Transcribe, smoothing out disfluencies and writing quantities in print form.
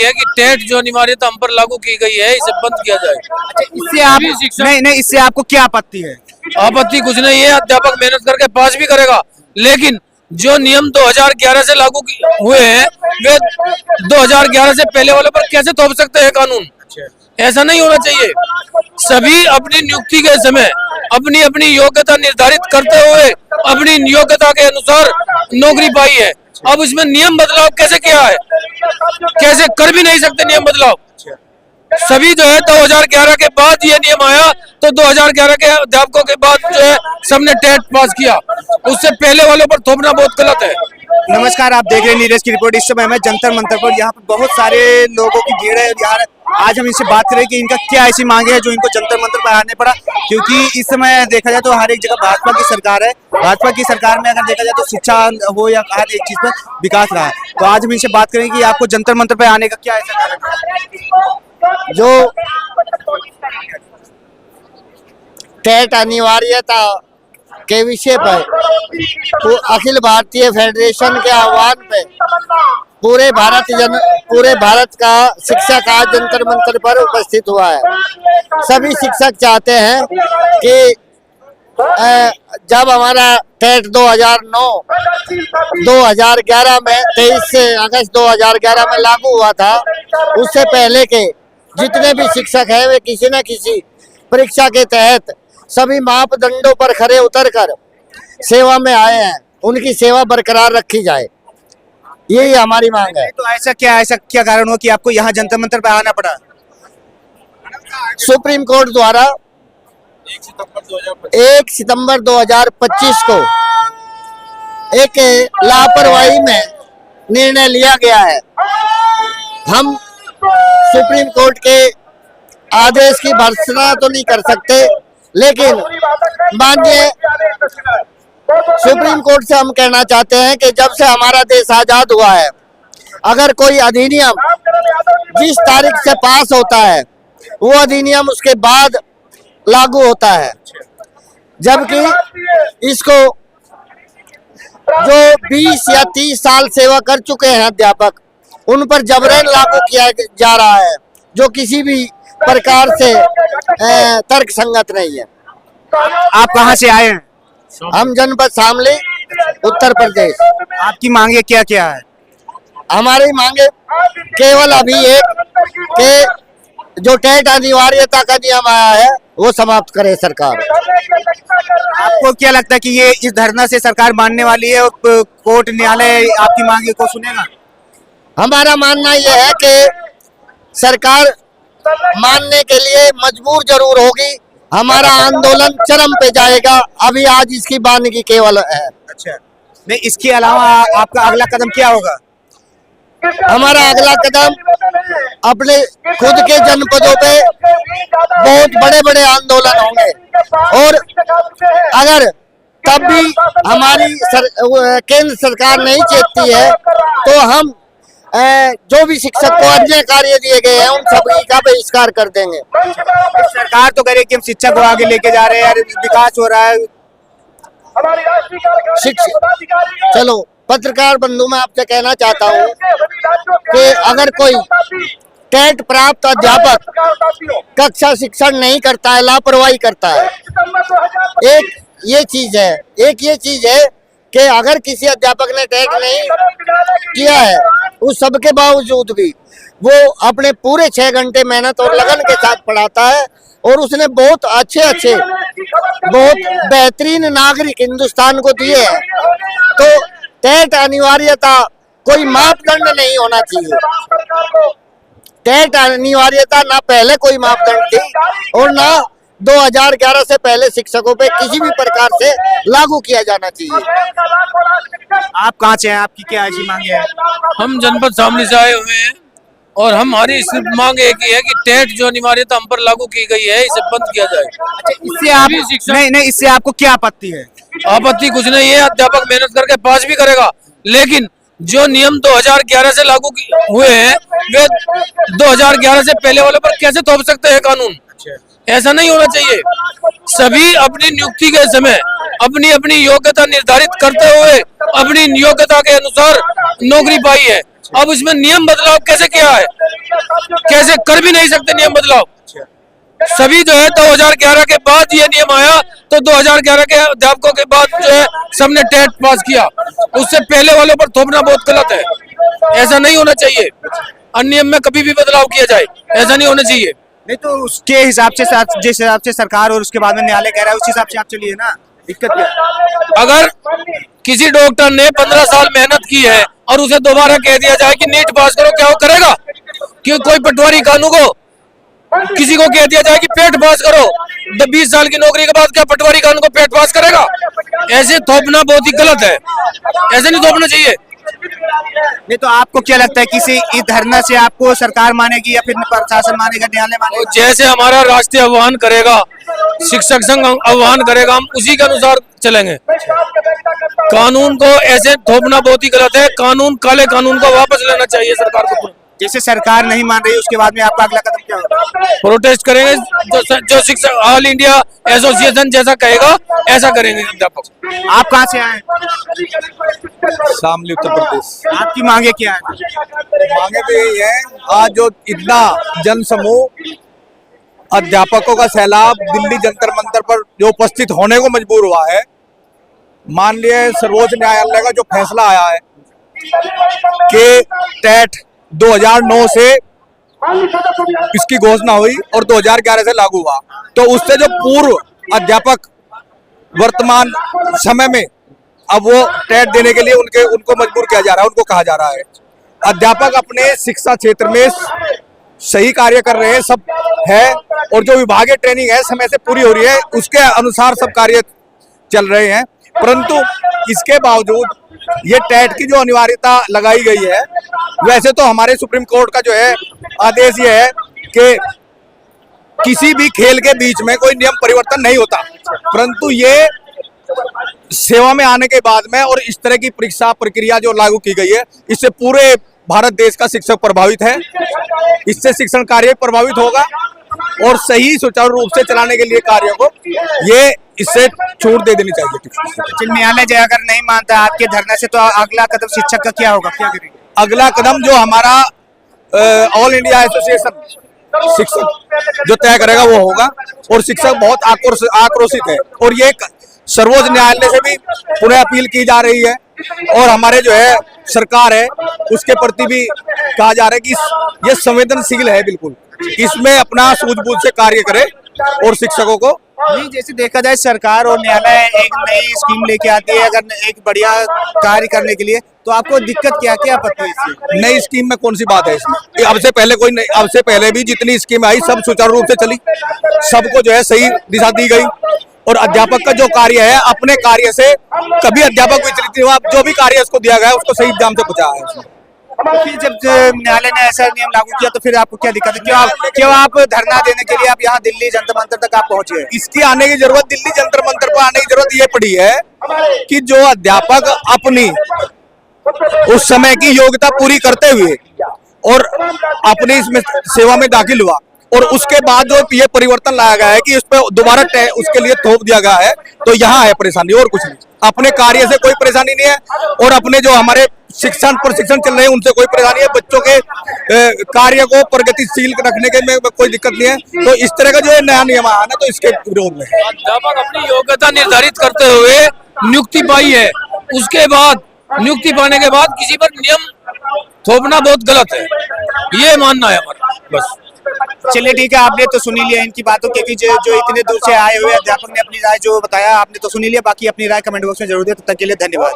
है कि टेट जो अनिवार्यता हम पर लागू की गई है इसे बंद किया जाए। इससे आप नहीं, इससे आपको क्या आपत्ति है? आपत्ति कुछ नहीं है, अध्यापक मेहनत करके पास भी करेगा, लेकिन जो नियम 2011 से लागू हुए हैं वे 2011 से पहले वालों पर कैसे थोप सकते हैं कानून? ऐसा नहीं होना चाहिए। सभी अपनी नियुक्ति के समय अपनी अपनी योग्यता निर्धारित करते हुए अपनी योग्यता के अनुसार नौकरी पाई है। अब इसमें नियम बदलाव कैसे किया है? कैसे कर भी नहीं सकते नियम बदलाव। सभी जो है 2011 के बाद ये नियम आया, तो 2011 के अध्यापकों के बाद जो है सबने टेट पास किया, उससे पहले वालों पर थोपना बहुत गलत है। नमस्कार, आप देख रहे हैं नीरज की रिपोर्ट। इस समय मैं जंतर मंतर पर, यहाँ पर बहुत सारे लोगों की भीड़ है। यार आज हम इनसे बात करें कि इनका क्या ऐसी मांगे है जो इनको जंतर मंतर पर आने पड़ा, क्योंकि इस समय देखा जाए तो हर एक जगह भाजपा की सरकार है। भाजपा की सरकार में अगर देखा जाए तो शिक्षा हो या हर एक चीज पर विकास रहा है। तो आज हम इनसे बात करें कि आपको जंतर मंतर पर आने का क्या ऐसा कारण है? जो टेट अनिवार्यता के विषय पर तो अखिल भारतीय फेडरेशन के आह्वान पे पूरे भारत का शिक्षक आज जंतर मंतर पर उपस्थित हुआ है। सभी शिक्षक चाहते हैं कि जब हमारा टेट 2009 2011 में 23 अगस्त 2011 में लागू हुआ था, उससे पहले के जितने भी शिक्षक हैं वे किसी न किसी परीक्षा के तहत सभी मापदंडों पर खरे उतरकर सेवा में आए हैं। उनकी सेवा बरकरार रखी जाए, यही हमारी मांग है। तो ऐसा क्या कारण हुआ कि आपको यहाँ जंतर मंतर पर आना पड़ा? सुप्रीम कोर्ट द्वारा 1 सितंबर 2025 को एक लापरवाही में निर्णय लिया गया है। हम सुप्रीम कोर्ट के आदेश की भर्त्सना तो नहीं कर सकते, लेकिन माननीय सुप्रीम कोर्ट से हम कहना चाहते हैं कि जब से हमारा देश आजाद हुआ है, अगर कोई अधिनियम जिस तारीख से पास होता है वो अधिनियम उसके बाद लागू होता है, जबकि इसको जो 20 या 30 साल सेवा कर चुके हैं अध्यापक, उन पर जबरन लागू किया जा रहा है, जो किसी भी प्रकार से तर्क संगत नहीं है। आप कहाँ से आए हैं? हम जनपद शामली, उत्तर प्रदेश। आपकी मांगे क्या क्या है? हमारी मांगे केवल अभी एक कि जो टेट अनिवार्यता का नियम आया है वो समाप्त करे सरकार। आपको क्या लगता है कि ये इस धरना से सरकार मानने वाली है और कोर्ट न्यायालय आपकी मांगे को सुनेगा? हमारा मानना यह है कि सरकार मानने के लिए मजबूर जरूर होगी। हमारा आंदोलन चरम पे जाएगा। अभी आज इसकी बानगी केवल है। अच्छा, नहीं, इसके अलावा आपका अगला कदम क्या होगा? हमारा अगला कदम अपने खुद के जनपदों पे बहुत बड़े बड़े आंदोलन होंगे, और अगर तब भी हमारी केंद्र सरकार नहीं चेतती है तो हम जो भी शिक्षक को अन्य कार्य दिए गए हैं उन सभी का बहिष्कार कर देंगे। सरकार तो करे कि हम शिक्षा को आगे लेके जा रहे हैं, विकास हो रहा है। चलो, पत्रकार बंधु, मैं आपसे कहना चाहता हूँ कि अगर कोई टेट प्राप्त अध्यापक कक्षा शिक्षण नहीं करता है, लापरवाही करता है, एक ये चीज है कि अगर किसी अध्यापक ने टेट नहीं किया है, उस सब के बावजूद भी वो अपने पूरे 6 घंटे मेहनत और लगन के साथ पढ़ाता है, और उसने बहुत अच्छे बहुत बेहतरीन नागरिक हिंदुस्तान को दिए हैं। तो टेट अनिवार्यता कोई मापदंड नहीं होना चाहिए। टेट अनिवार्यता ना पहले कोई मापदंड थी और ना 2011 से पहले शिक्षकों पे किसी भी प्रकार से लागू किया जाना चाहिए। आप कहाँ से हैं? आपकी क्या ऐसी मांगे है? हम जनपद शामली से आए हुए हैं और हमारी सिर्फ मांग एक ही है कि टेट जो अनिवार्यता हम पर लागू की गई है इसे बंद किया जाए। इससे आप नहीं, इससे आपको क्या आपत्ति है? आपत्ति कुछ नहीं है, अध्यापक मेहनत करके पास भी करेगा, लेकिन जो नियम 2011 से लागू हुए हैं वे 2011 से पहले वालों पर कैसे थोप सकते हैं कानून? ऐसा नहीं होना चाहिए। सभी अपनी नियुक्ति के समय अपनी अपनी योग्यता निर्धारित करते हुए अपनी योग्यता के अनुसार नौकरी पाई है। अब इसमें नियम बदलाव कैसे किया है? कैसे कर भी नहीं सकते नियम बदलाव। सभी जो है 2011 के बाद ये नियम आया, तो 2011 के अध्यापकों के बाद जो है सबने टेट पास किया, उससे पहले वालों पर थोपना बहुत गलत है। ऐसा नहीं होना चाहिए, नियम में कभी भी बदलाव किया जाए, ऐसा नहीं होना चाहिए। नहीं तो उसके हिसाब से जिस हिसाब से सरकार और उसके बाद में न्यायालय कह रहा है उस हिसाब से आप चलिए ना, दिक्कत क्या है? अगर किसी डॉक्टर ने 15 साल मेहनत की है और उसे दोबारा कह दिया जाए कि नीट पास करो, क्या वो करेगा? कि कोई पटवारी कानून को किसी को कह दिया जाए कि पेट पास करो, 20 साल की नौकरी के बाद क्या पटवारी कानून को पेट पास करेगा? ऐसे थोपना बहुत ही गलत है, ऐसे नहीं थोपना चाहिए। नहीं तो आपको क्या लगता है किसी इस धरना से आपको सरकार मानेगी या फिर प्रशासन मानेगा, न्यायालय मानेगा? जैसे हमारा राष्ट्रीय आह्वान करेगा, शिक्षक संघ आह्वान करेगा, हम उसी के अनुसार चलेंगे। कानून को ऐसे थोपना बहुत ही गलत है। कानून, काले कानून को वापस लेना चाहिए सरकार को। जैसे सरकार नहीं मान रही उसके बाद में आपका अगला कदम क्या होगा? प्रोटेस्ट करेंगे, जो शिक्षक ऑल इंडिया एसोसिएशन जैसा कहेगा ऐसा करेंगे अध्यापक। आप कहाँ से आए? शामली उत्तर प्रदेश। आपकी मांगे क्या है? मांगे तो यही है, आज जो इतना जन समूह अध्यापकों का सैलाब दिल्ली जंतर मंतर पर जो उपस्थित होने को मजबूर हुआ है, माननीय सर्वोच्च न्यायालय का जो फैसला आया है कि टेट 2009 से इसकी घोषणा हुई और 2011 से लागू हुआ, तो उससे जो पूर्व अध्यापक वर्तमान समय में अब वो टेट देने के लिए उनको मजबूर किया जा रहा है, उनको कहा जा रहा है। अध्यापक अपने शिक्षा क्षेत्र में सही कार्य कर रहे हैं, सब है, और जो विभागीय ट्रेनिंग है समय से पूरी हो रही है, उसके अनुसार सब कार्य चल रहे हैं। परंतु इसके बावजूद ये टेट की जो अनिवार्यता लगाई गई है, वैसे तो हमारे सुप्रीम कोर्ट का जो है आदेश ये है कि किसी भी खेल के बीच में कोई नियम परिवर्तन नहीं होता, परंतु ये सेवा में आने के बाद में और इस तरह की परीक्षा प्रक्रिया जो लागू की गई है, इससे पूरे भारत देश का शिक्षक प्रभावित है। इससे शिक्षण कार्य प्रभावित होगा और सही सुचारू रूप से चलाने के लिए कार्य को ये इससे छूट दे देनी चाहिए। न्यायालय जो अगर नहीं मानता आपके धरना से, तो अगला कदम शिक्षक का क्या होगा, क्या करेंगे? अगला कदम जो हमारा ऑल इंडिया एसोसिएशन शिक्षक जो तय करेगा वो होगा, और शिक्षक बहुत आक्रोशित है, और ये सर्वोच्च न्यायालय से भी पुनः अपील की जा रही है, और हमारे जो है सरकार है उसके प्रति भी कहा जा रहा है कि ये संवेदनशील है, बिल्कुल इसमें अपना सूझबूझ से कार्य करे और शिक्षकों को। नहीं, जैसे देखा जाए सरकार और न्यायालय एक नई स्कीम लेके आती है अगर एक बढ़िया कार्य करने के लिए, तो आपको दिक्कत क्या आपत्ति है इससे? नई स्कीम में कौन सी बात है इसमें? अब से पहले कोई नहीं, अब से पहले भी जितनी स्कीम आई सब सुचारू रूप से चली, सबको जो है सही दिशा दी गई, और अध्यापक का जो कार्य है अपने कार्य से कभी अध्यापक विचलित नहीं हुआ, जो भी कार्य उसको दिया गया है उसको सही एग्जाम से पहुंचाया है उसने। फिर जब न्यायालय ने ऐसा नियम लागू किया तो फिर आपको क्या दिक्कत है? क्यों आप धरना देने के लिए आप यहाँ दिल्ली जंतर मंतर तक आप पहुंचे? इसकी आने की जरूरत, दिल्ली जंतर मंतर पर आने की जरूरत ये पड़ी है कि जो अध्यापक अपनी उस समय की योग्यता पूरी करते हुए और अपनी इसमें सेवा में दाखिल हुआ, और उसके बाद जो ये परिवर्तन लाया गया है कि उस पर दोबारा उसके लिए थोप दिया गया है, तो यहाँ है परेशानी और कुछ नहीं। अपने कार्य से कोई परेशानी नहीं है, और अपने जो हमारे शिक्षण प्रशिक्षण चल रहे हैं उनसे कोई परेशानी है, बच्चों के कार्य को प्रगतिशील रखने के में कोई दिक्कत नहीं है। तो इस तरह का जो है नया नियम आया ना, तो इसके विरोध में अध्यापक अपनी योग्यता निर्धारित करते हुए नियुक्ति पाई है, उसके बाद नियुक्ति पाने के बाद किसी पर नियम थोपना बहुत गलत है, ये मानना है हमारा। बस चलिए ठीक है, आपने तो सुनी लिया इनकी बातों, क्योंकि जो इतने दूर से आए हुए अध्यापक ने अपनी राय जो बताया आपने तो सुनी लिया। बाकी अपनी राय कमेंट बॉक्स में जरूर दें। तब तक के लिए धन्यवाद।